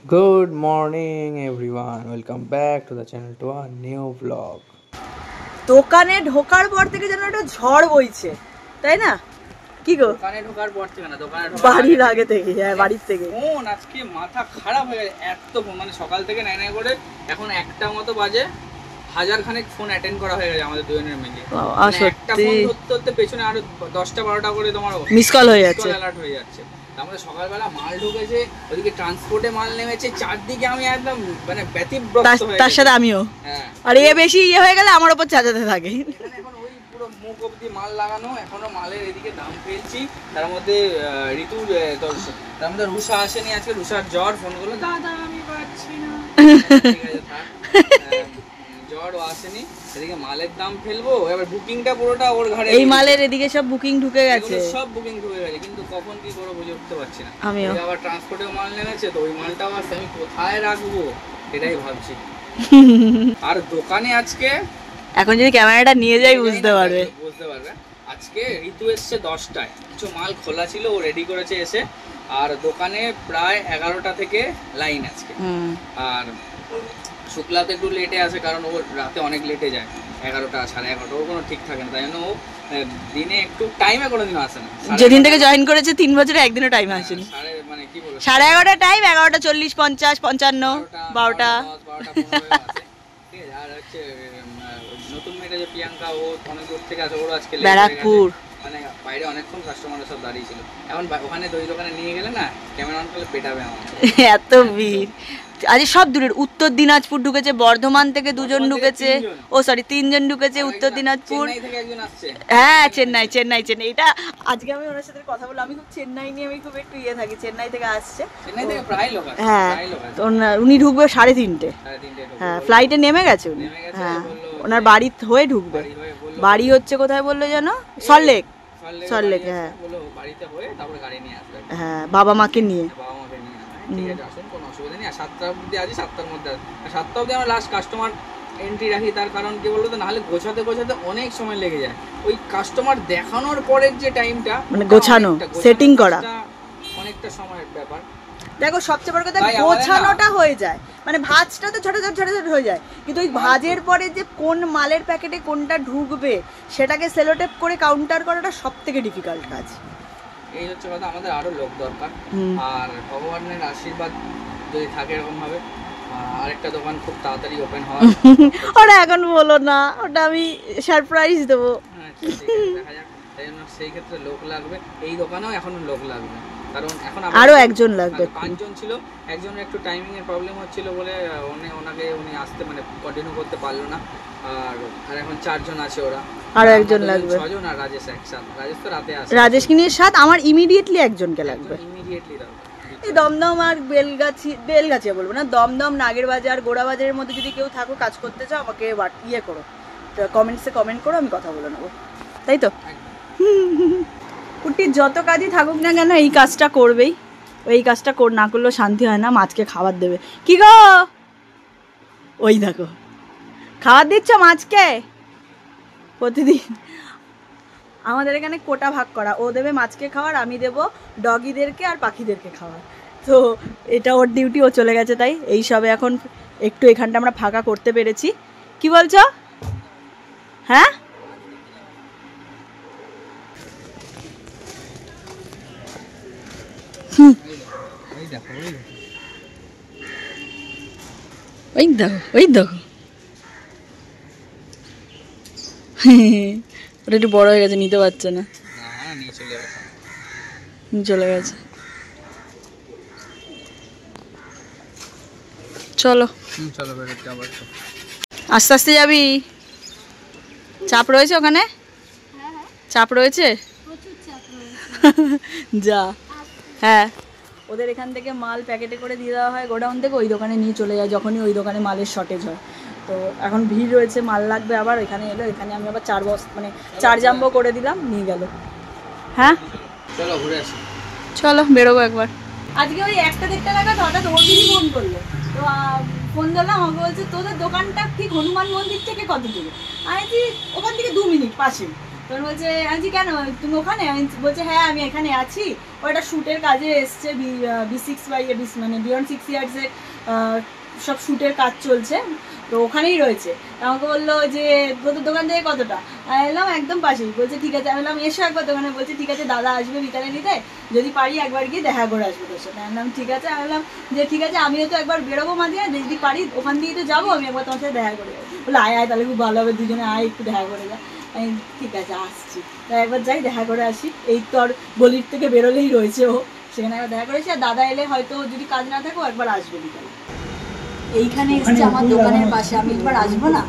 Good morning everyone. Welcome back to the channel to a new vlog. দোকানে ঢোকার পর থেকে যেন একটা ঝড় বইছে, তাই না? কি গো? দোকানে ঢোকার পর থেকে না, দোকানে ঢোকার বাড়ির আগে থেকে, হ্যাঁ বাড়ির থেকে। ফোন আজকে মাথা খারাপ হয়ে গেছে, এত ফোন মানে সকাল থেকে নাই নাই করে এখন একটা মতো বাজে, হাজার খানেক ফোন অ্যাটেন্ড করা হয়ে গেছে আমাদের দুজনের মিলে। একটা ফোন ধরতে ধরতে পেছনে আরো 10টা 12টা করে তোমার মিস কল হয়ে যাচ্ছে, অ্যালার্ট হয়ে যাচ্ছে। আমাদের সকালবেলা মাল ঢুকেছে, ওদিকে ট্রান্সপোর্টে মাল নেমেছে, চারদিকে আমি একদম মানে ব্যতিব্যস্ত হয়ে তার সাথে আমিও। হ্যাঁ, আর এ বেশি হয়ে গেলে আমার উপর চাচাতে থাকে। এখন ওই পুরো মুখ অবধি মাল লাগানো, এখনো মালের এদিকে দাম ফেলছি। তার মধ্যে ঋতু তার মধ্যে রুষা আসেনি আজকে, রুষার জ্বর। ফোন করলো, দাদা আমি পাচ্ছি না। ঠিক আছে থাক, জ্বর আসেনি, এদিকে মালের দাম ফেলবো, এবার বুকিংটা পুরোটা ওর ঘরে। এই মালের এদিকে সব বুকিং ঢুকে গেছে, সব বুকিং ঢুকে গেছে, কিন্তু কখন কি করবো বুঝে উঠতে পারছি না। আমিও আবার ট্রান্সপোর্টেও মাল নেমেছে, তো ওই মালটাও আসছে, আমি কোথায় রাখবো এটাই ভাবছি। আর দোকানে আজকে এখন যদি ক্যামেরাটা নিয়ে যাই বুঝতে পারবে। আজকে ঋতু এসছে 10টায়, কিছু মাল খোলা ছিল, ও রেডি করেছে এসে। আর দোকানে প্রায় 11টা থেকে লাইন আজকে। আর শুক্লাতে একটু লেটে আসে, কারণ ও রাতে অনেক লেটে যায়, 11টা 11:30, ওর কোনো ঠিক থাকে না, তাই জন্য ও দিনে একটু টাইমে কোনোদিন আসে না। যেদিন থেকে জয়েন করেছে 3 বছরে একদিনও টাইমে আসেনি। মানে কি বলবো, 11:30 টাইম, 11:40, 50, 55, 12টা। ঠিক আছে। আর হচ্ছে নতুন মেয়েটা যে প্রিয়াঙ্কা, ও অনেক দূর থেকে আসে, ওর আজকে ব্যারাকপুর, মানে বাইরে অনেকক্ষণ কাস্টমাররা সব দাঁড়িয়ে ছিল। এখন ওখানে দই দোকানে নিয়ে গেলে না, ক্যামেরা অন করলে পেটাবে আমার, এত ভিড়। আজ সব দূরের, উত্তর দিনাজপুর ঢুকেছে, বর্ধমান থেকে 2জন ঢুকেছে, ও সরি 3জন ঢুকেছে উত্তর দিনাজপুর। হ্যাঁ চেন্নাই। এটা আজকে আমি ওনার সাথে কথা বললাম, আমি খুব চেন্নাই নিয়ে আমি খুব একটু থাকি, চেন্নাই থেকে আসছে। হ্যাঁ, উনি ঢুকবে 3:30। হ্যাঁ, ফ্লাইটে নেমে গেছে উনি। হ্যাঁ, ওনার বাড়ি হয়ে ঢুকবে। বাড়ি হচ্ছে কোথায় বললো যেন, সল্টলেক। হ্যাঁ, হ্যাঁ বাবা মাকে নিয়ে। ঠিক আছে, আসুন, কোনো অসুবিধা নেই। আর 7টা অবধি আছি, 7টার মধ্যে 7টা অবধি আমরা লাস্ট কাস্টমার এন্ট্রি রাখি। তার কারণ কি বলতো, নাহলে গোছাতে অনেক সময় লেগে যায়। ওই কাস্টমার দেখানোর পরের যে টাইমটা, মানে গোছানো, সেটিং করা অনেকটা সময়ের ব্যাপার। দেখো সবচেয়ে বড় কথা, গোছানোটা হয়ে যায়, মানে ভাজটা তো ছোট হয়ে যায়, কিন্তু ওই ভাজের পরে যে কোন মালের প্যাকেটে কোনটা ঢুকবে সেটাকে সেলোটেপ করে কাউন্টার করাটা সবথেকে ডিফিকাল্ট কাজ। এই হচ্ছে কথা, আমাদের আরো লোক দরকার। আর ভগবানের আশীর্বাদ যদি থাকে এরকম ভাবে, আরেকটা দোকান খুব তাড়াতাড়ি ওপেন হয়। ওটা এখন বলো না, ওটা আমি সারপ্রাইজ দেবো। দেখা যাক, তাই জন্য সেই ক্ষেত্রে লোক লাগবে। এই দোকানেও এখনো লোক লাগবে, কারণ এখন আরো একজন লাগবে। 5 জন ছিল, একজনের একটু টাইমিং এর প্রবলেম হচ্ছিল বলে উনি আসতে মানে কন্টিনিউ করতে পারলো না। আর এখন 4 জন আছে, ওরা আরো একজন লাগবে, 6 জন। আর রাজেশ একসাথে, রাজেশ তো রাতে আসে, রাজেশকে নিয়ে 7, আমার ইমিডিয়েটলি একজনকে লাগবে। এই দমদম আর বেলগাছি বলবো না, দমদম, নাগের বাজার, গোড়া বাজারের মধ্যে যদি কেউ থাকো, কাজ করতে চাও, আমাকে করো, কমেন্টসে কমেন্ট করো, আমি কথা বলে নেবো, তাই তো? কুটির যত কাজই থাকুক না কেন, এই কাজটা করবেই। এই কাজটা না করলেও শান্তি হয় না, মাছকে খাবার দেবে। কি গো, ওই দেখো খাবার দিচ্ছ মাছকে প্রতিদিন। আমাদের এখানে কোটা ভাগ করা, ও দেবে মাছকে খাবার, আমি দেবো ডগিদেরকে আর পাখিদেরকে খাবার। তো এটা ওর ডিউটি, ও চলে গেছে, তাই এই সবে এখন একটু এখানটা আমরা ফাঁকা করতে পেরেছি। কি বলছো? হ্যাঁ, ওই দেখো ওটা একটু বড় হয়ে গেছে, নিতে পারছে না, চলে গেছে। চলো আস্তে আস্তে যাবি, চাপ রয়েছে ওখানে, চাপ রয়েছে যা। হ্যাঁ, ওদের এখান থেকে মাল প্যাকেটে করে দিয়ে দেওয়া হয় গোডাউন থেকে, ওই দোকানে নিয়ে চলে যায় যখনই ওই দোকানে মালের শর্টেজ হয়। তো এখন ভিড় রয়েছে, মাল লাগবে, আবার এখানে এলো, এখানে আমি আবার 4 জাম্বো করে দিলাম, নিয়ে গেল। হ্যাঁ চলো ঘুরে আসি, চলো বেরোবো একবার। আজকে ওই 1টা-1:30 নাগাদ হঠাৎ ওর দিদি ফোন করলো, তো ফোন দিলাম, আমাকে বলছে তোদের দোকানটা ঠিক হনুমান মন্দির থেকে কত দূরে? আমি ওখান থেকে 2 মিনিট পাশে। তখন বলছে আমি কেন তুমি ওখানে, আমি বলছে হ্যাঁ আমি এখানে আছি, ও একটা শ্যুটের কাজে এসছে, মানে বিয়ন্ড 6 ইয়ার্সের সব শ্যুটের কাজ চলছে, তো ওখানেই রয়েছে। আমাকে বললো যে তোদের দোকান থেকে কতটা, আমি এলাম একদম পাশেই। বলছে ঠিক আছে, আমি বললাম এসো একবার দোকানে। বলছে ঠিক আছে দাদা আসবে বিকালে নিতে, যদি পারি একবার গিয়ে দেখা করে আসবো তোর সাথে। আমি বললাম ঠিক আছে। আমি বললাম যে ঠিক আছে আমিও তো একবার বেরোবো মাঝে, যদি পারি ওখান দিয়েই তো যাবো, আমি একবার তোমার সাথে দেখা করে যাবো। বলে আয় আয় তাহলে খুব ভালো হবে, দুজনে আয় একটু দেখা করে যা। আমি ঠিক আছে আসছি, তাই একবার যাই দেখা করে আসি। এই তো আর গলির থেকে বেরোলেই রয়েছে ও, সেখানে একবার দেখা করেছি। আর দাদা এলে হয়তো যদি কাজ না থাকে ও একবার আসবে বিকালে। এইখানে এসছে আমার দোকানের পাশে, আমি একবার আসবো না?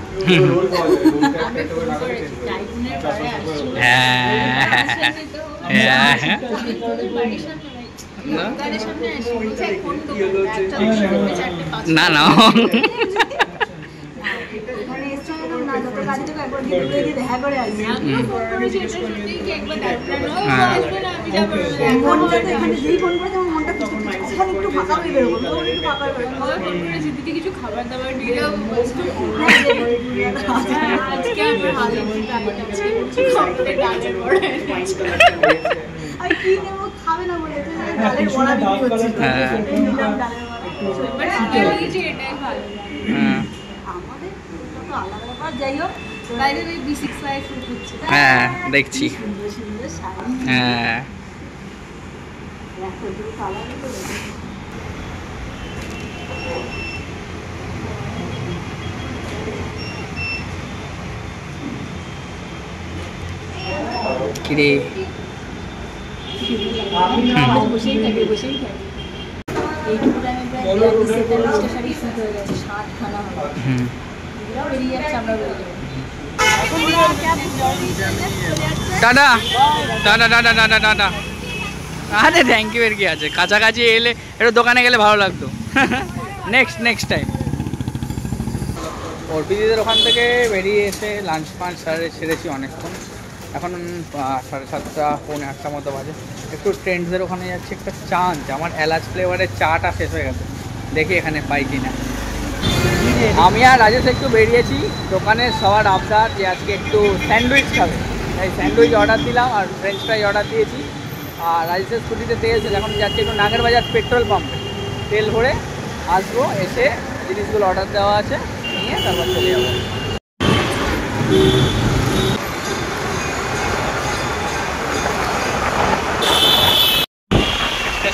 না না দেখা করে আসি। কিছু খাবার দাবার দিলাম খাবে না বলে ডালের বড়া বিক্রি হচ্ছে, এটাই ভালো আমাদের তো আলাদা ব্যাপার। যাই হোক, বাইরে B65 শুট হচ্ছে। হ্যাঁ দেখছি। সুন্দর সুন্দর শাড়ি, হ্যাঁ কিরে বসেই থাকে বসেই থাকে। এইটুকু টাইমে প্রায় 43টা শাড়ি শুট হয়ে গেছে, 60খানা হবে। এগুলো বেরিয়ে যাচ্ছে, আমরা বেরিয়ে যাবো। Tata tata tata tata tata. আরে থ্যাংক ইউ এর কি আছে, কাছাকাছি এলে একটু দোকানে গেলে ভালো লাগতো। Next time. অর্পিদিদের ওখান থেকে বেরিয়ে এসে লাঞ্চ ফাঞ্চ সেরেছি অনেকক্ষণ, এখন 7:30 পৌনে 8টা মতো বাজে। একটু ট্রেন্ডসের ওখানে যাচ্ছি, একটা চা আনছে। আমার এলাচ ফ্লেভারের চাটা শেষ হয়ে গেছে, দেখি এখানে পাই কিনা। আমি আর রাজেশ একটু বেরিয়েছি, দোকানের সবার আবদার যে আজকে একটু স্যান্ডউইচ খাবে, তাই স্যান্ডউইচ অর্ডার দিলাম আর ফ্রেঞ্চ ফ্রাই অর্ডার দিয়েছি। আর রাজেশের স্কুটিতে তেল ছিল, এখন যাচ্ছি একটু নাগেরবাজার পেট্রোল পাম্পে তেল ভরে আসবো, এসে জিনিসগুলো অর্ডার দেওয়া আছে নিয়ে তারপর চলে যাবো।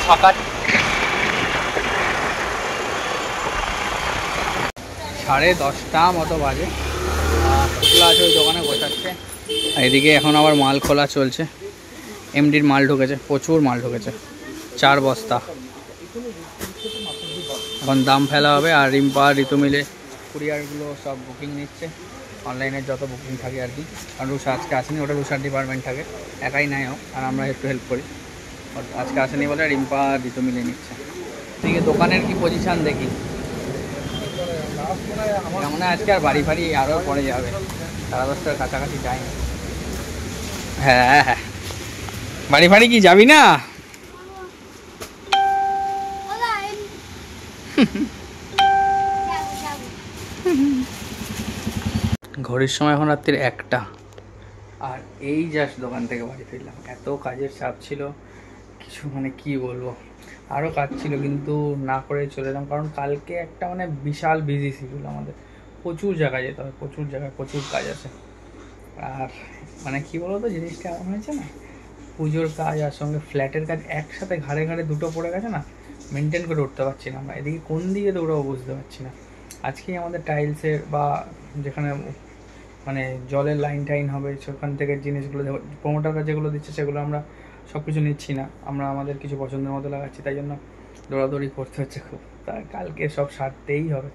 সকাল 10:30 মতো বাজে, খোলা আছে, ওই দোকানে বসাচ্ছে। এদিকে এখন আবার মাল খোলা চলছে, এমডির মাল ঢুকেছে, প্রচুর মাল ঢুকেছে, 4 বস্তা। এখন দাম ফেলা হবে। আর রিম্পা ঋতু মিলে কুরিয়ারগুলো সব বুকিং নিচ্ছে, অনলাইনের যত বুকিং থাকে আর কি। কারণ রুষা আজকে আসেনি, ওটা রুষার ডিপার্টমেন্ট থাকে, একাই নেয় ও, আর আমরা একটু হেল্প করি। আজকে আসেনি বলে রিম্পা ঋতু মিলে নিচ্ছে। এদিকে দোকানের কি পজিশান দেখি, মনে হয় আজকে আর বাড়ি ফাড়ি আরও পরে যাবে, 10:30টার কাছাকাছি যাই না। হ্যাঁ হ্যাঁ, বাড়ি ফাড়ি কি যাবি না? ঘড়ির সময় এখন রাত্রির 1টা, আর এই জাস্ট দোকান থেকে বাড়ি ফিরলাম। এত কাজের চাপ ছিল, কিছু মানে কি বলবো, আরও কাজ ছিল কিন্তু না করে চলে এলাম। কারণ কালকে একটা মানে বিশাল বিজি শিডিউল আমাদের, প্রচুর জায়গায় যেতে হবে, প্রচুর জায়গায় প্রচুর কাজ আছে। আর মানে কি বলতো, জিনিসটা এমন হয়েছে না, পুজোর কাজ আর সঙ্গে ফ্ল্যাটের কাজ একসাথে ঘাড়ে ঘাড়ে দুটো পড়ে গেছে না, মেনটেন করে উঠতে পারছি না আমরা। এদিকে কোন দিকে দৌড়াবো বুঝতে পারছি না। আজকেই আমাদের টাইলসের বা যেখানে মানে জলের লাইন টাইন হবে সেখান থেকে জিনিসগুলো, প্রোমোটাররা যেগুলো দিচ্ছে সেগুলো আমরা সব কিছু নিচ্ছি না, আমরা আমাদের কিছু পছন্দের মতো লাগাচ্ছি, তাই জন্য দৌড়াদৌড়ি করতে হচ্ছে খুব। তা কালকে সব সারতেই হবে,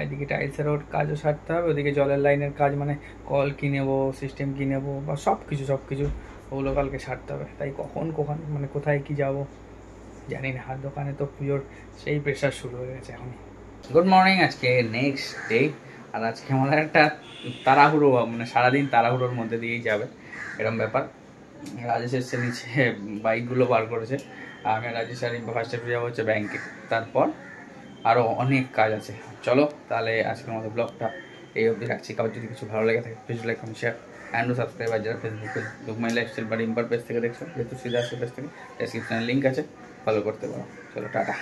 এদিকে টাইলসেরও কাজও সারতে হবে, ওদিকে জলের লাইনের কাজ, মানে কল কিনেবো, সিস্টেম কিনেবো বা সব কিছু ওগুলো কালকে সারতে হবে। তাই কখন মানে কোথায় কি যাব জানি না। আর দোকানে তো পুজোর সেই প্রেশার শুরু হয়ে গেছে এখনই। গুড মর্নিং, আজকে নেক্সট ডে। আর আজকে আমাদের একটা তাড়াহুড়ো, মানে সারাদিন তাড়াহুড়োর মধ্যে দিয়েই যাবে এরকম ব্যাপার। রাজেশ এসে নিচে বাইকগুলো বার করেছে, আমি রাজেশ আর ফার্স্টে যাবো হচ্ছে ব্যাংকে, তারপর আরও অনেক কাজ আছে। চলো তাহলে আজকে আমাদের ব্লগটা এই অবধি রাখছি। কারোর যদি কিছু ভালো লেগে থাকে please like comment share. And subscriber যারা ফেসবুকে লুক মাই লাইফস্টাইল বা রিম্পার পেজ থেকে দেখছো, যেহেতু সিধা আসছে পেজ থেকে, ডেসক্রিপশনে লিঙ্ক আছে, ফলো করতে পারো। চলো টাটা।